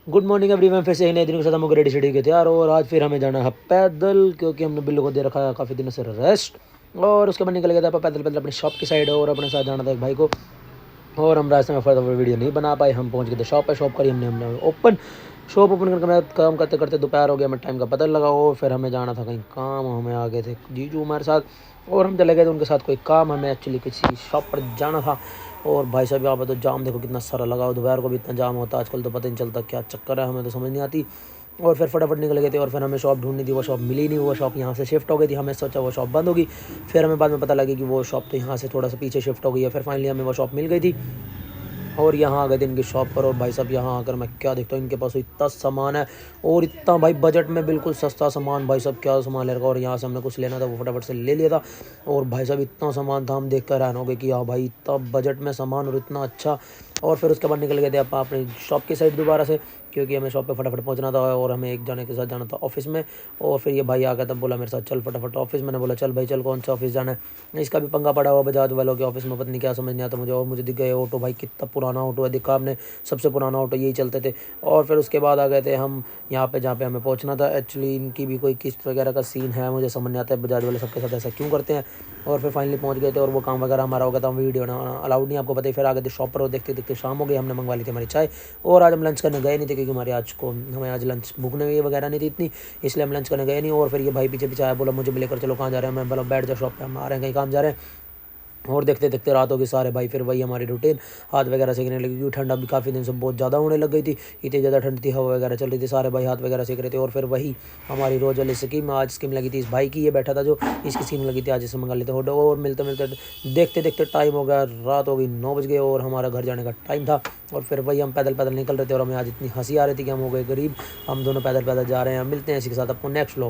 Good morning everyone. फिर से एक नए दिन के साथ हम लोग रेडी शेडी के तैयार और आज फिर हमें जाना है पैदल, क्योंकि हमने बिल्लू को दे रखा है काफ़ी दिनों से रेस्ट। और उसके बाद निकल गया था पैदल पैदल अपनी शॉप की साइड और अपने साथ जाना था एक भाई को। और हम रास्ते में फर्दर वीडियो नहीं बना पाए। हम पहुंच गए थे शॉप पे। शॉप करी हमने हमने ओपन। शॉप ओपन करके मैं काम करते करते दोपहर हो गया, हमें टाइम का पता लगा। और फिर हमें जाना था कहीं काम, हमें आ गए थे जीजू हमारे साथ और हम चले गए थे उनके साथ कोई काम। हमें एक्चुअली किसी शॉप पर जाना था। और भाई साहब यहाँ पर तो जाम देखो कितना सारा लगा हो। दोपहर को भी इतना जाम होता है आजकल, तो पता नहीं चलता क्या चक्कर है, हमें तो समझ नहीं आती। और फिर फटाफट निकल गए थे और फिर हमें शॉप ढूंढनी थी, वो शॉप मिली नहीं। वो शॉप यहाँ से शिफ्ट हो गई थी, हमें सोचा वो शॉप बंद होगी। फिर हमें बाद में पता लगी कि वो शॉप तो यहाँ से थोड़ा सा पीछे शिफ्ट हो गई है। फिर फाइनली हमें वो शॉप मिल गई थी और यहाँ आ गए थे इनकी शॉप पर। और भाई साहब यहाँ आकर मैं क्या देखता हूँ, इनके पास इतना सामान है और इतना भाई बजट में बिल्कुल सस्ता सामान। भाई साहब क्या सामान ले रखा। और यहाँ से हमने कुछ लेना था वो फटाफट से ले लिया था। और भाई साहब इतना सामान था, हम देख कर हैरान हो गए कि हाँ भाई इतना बजट में सामान और इतना अच्छा। और फिर उसके बाद निकल गए थे आप अपनी शॉप की साइड दोबारा से, क्योंकि हमें शॉप पे फटाफट पहुंचना था और हमें एक जाने के साथ जाना था ऑफिस में। और फिर ये भाई आ गया था, बोला मेरे साथ चल फटाफट ऑफिस। मैंने बोला चल भाई चल, कौन सा ऑफिस जाना है। इसका भी पंगा पड़ा हुआ बजाज वालों के ऑफिस में, पता नहीं क्या समझ नहीं आता मुझे। और मुझे दिख गए ऑटो, भाई कितना पुराना ऑटो है, दिखा आपने, सबसे पुराना ऑटो यही चलते थे। और फिर उसके बाद आ गए थे हम यहाँ पे जहाँ पे हमें पहुँचना था। एक्चुअली इनकी भी कोई किस्त वगैरह का सीन है, मुझे समझ नहीं आता है बजाज वाले सबके साथ ऐसा क्यों करते हैं। और फिर फाइनली पहुँच गए थे और वो काम वगैरह हमारा हो गया था। हम वीडियो अलाउड नहीं, आपको पता ही। फिर आ गए थे शॉप पर और देखते देखते शाम हो गई। हमने मंगवा ली थी हमारी चाय और आज हम लंच करने गए नहीं थे, क्योंकि हमारे हमें आज लंच भूख नहीं वगैरह नहीं थी इतनी, इसलिए हम लंच करने गए नहीं। और फिर ये भाई पीछे पीछे आया, बोला मुझे भी लेकर चलो, कहाँ जा रहे हैं। मैं बोला बैठ जाओ शॉप पे, हम आ रहे हैं कहीं काम जा रहे हैं। और देखते देखते रात होगी सारे भाई। फिर वही हमारी रूटीन, हाथ वगैरह सेकने लगी, क्योंकि ठंडा भी काफ़ी दिन से बहुत ज़्यादा होने लग गई थी। इतनी ज़्यादा ठंड थी, हवा वगैरह चल रही थी, सारे भाई हाथ वगैरह सेक रहे थे। और फिर वही हमारी रोज़ वाली स्कीम, आज स्कीम लगी थी इस भाई की, ये बैठा था जो, इसकी स्कीम लगी थी आज इसे मंगा लेते हो। और मिलते मिलते देखते देखते टाइम हो गया, रात हो गई 9 बज गए और हमारा घर जाने का टाइम था। और फिर वही हम पैदल पैदल निकल रहे थे और हमें आज इतनी हंसी आ रही थी कि हम हो गए गरीब। हम दोनों पैदल पैदल जा रहे हैं। मिलते हैं इसी के साथ आपको नेक्स्ट व्लॉग।